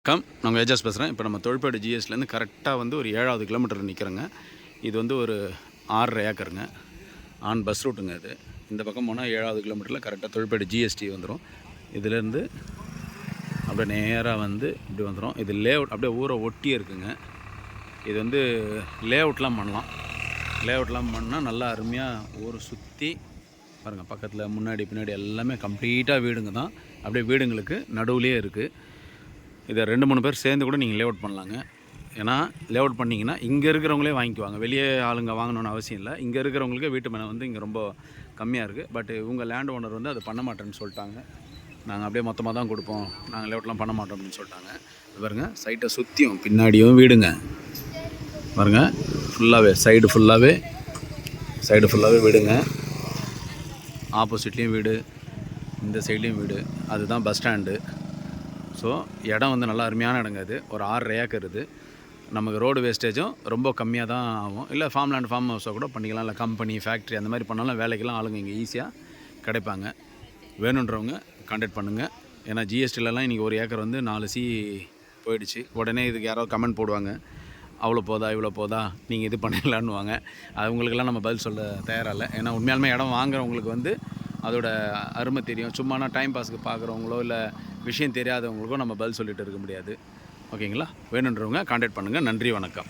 நாங்கள் ஏஜாஸ் பேசுகிறேன். இப்போ நம்ம தொழிற்பேடு ஜிஎஸ்லேருந்து கரெக்டாக வந்து ஒரு 7வது கிலோமீட்டரில் நிற்கிறோங்க. இது வந்து ஒரு 6.5 ஏக்கருங்க. ஆன் பஸ் ரூட்டுங்க இது. இந்த பக்கம் போனால் 7வது கிலோமீட்டரில் கரெக்டாக தொழிற்பேடு ஜிஎஸ்டி வந்துடும். இதிலேருந்து அப்படியே நேராக வந்து இப்படி வந்துடும். இது லேஅவுட் அப்படியே ஊரை ஒட்டியே இருக்குங்க. இது வந்து லேஅவுட்லாம் பண்ணலாம். லேஅவுட்லாம் பண்ணால் நல்லா அருமையாக ஊரை சுற்றி பாருங்கள். பக்கத்தில் முன்னாடி பின்னாடி எல்லாமே கம்ப்ளீட்டாக வீடுங்க தான். அப்படியே வீடுங்களுக்கு நடுவுலேயே இருக்குது. இதை 2-3 பேர் சேர்ந்து கூட நீங்கள் லேஅவுட் பண்ணலாங்க. ஏன்னா லேஅவுட் பண்ணிங்கன்னா இங்கே இருக்கிறவங்களே வாங்கிக்குவாங்க. வெளியே ஆளுங்க வாங்கணுன்னு அவசியம் இல்லை. இங்கே இருக்கிறவங்களுக்கு வீட்டு மனை வந்து இங்கே ரொம்ப கம்மியாக இருக்குது. பட் இவங்க லேண்ட் ஓனர் வந்து அதை பண்ண மாட்டேன்னு சொல்லிட்டாங்க. நாங்கள் அப்படியே மொத்தமாக தான் கொடுப்போம், நாங்கள் லேஅவுட்லாம் பண்ண மாட்டோம் அப்படின்னு சொல்லிட்டாங்க. பாருங்கள், சைட்டை சுற்றியும் பின்னாடியும் வீடுங்க பாருங்கள். ஃபுல்லாகவே சைடு ஃபுல்லாகவே வீடுங்க. ஆப்போசிட்லேயும் வீடு, இந்த சைட்லேயும் வீடு. அதுதான் பஸ் ஸ்டாண்டு. ஸோ இடம் வந்து நல்லா அருமையான இடங்க. இது ஒரு 6.5 ஏக்கர். இது நமக்கு ரோடு வேஸ்டேஜும் ரொம்ப கம்மியாக தான் ஆகும். இல்லை ஃபார்ம் லேண்ட் ஃபார்ம் ஹவுஸை கூட பண்ணிக்கலாம். இல்லை கம்பெனி ஃபேக்ட்ரி அந்த மாதிரி பண்ணாலும் வேலைக்கெல்லாம் ஆளுங்க இங்கே ஈஸியாக கிடைப்பாங்க. வேணுன்றவங்க கான்டாக்ட் பண்ணுங்கள். ஏன்னா ஜிஎஸ்டிலலாம் இன்றைக்கி ஒரு ஏக்கர் வந்து 4C போயிடுச்சு. உடனே இதுக்கு யாரோ கமெண்ட் போடுவாங்க, அவ்வளோ போதா இவ்வளோ போதா நீங்கள் இது பண்ணிடலான்னுவாங்க. அவங்களுக்கெல்லாம் நம்ம பதில் சொல்ல தயாராக இல்லை. ஏன்னா உண்மையாலுமே இடம் வாங்குறவங்களுக்கு வந்து அதோட அருமை தெரியும். சும்மானா டைம் பாஸுக்கு பார்க்குறவங்களோ இல்லை விஷயம் தெரியாதவங்களுக்கோ நம்ம பதில் சொல்லிட்டு இருக்க முடியாது. ஓகேங்களா? வேணுன்றவங்க கான்டாக்ட் பண்ணுங்கள். நன்றி, வணக்கம்.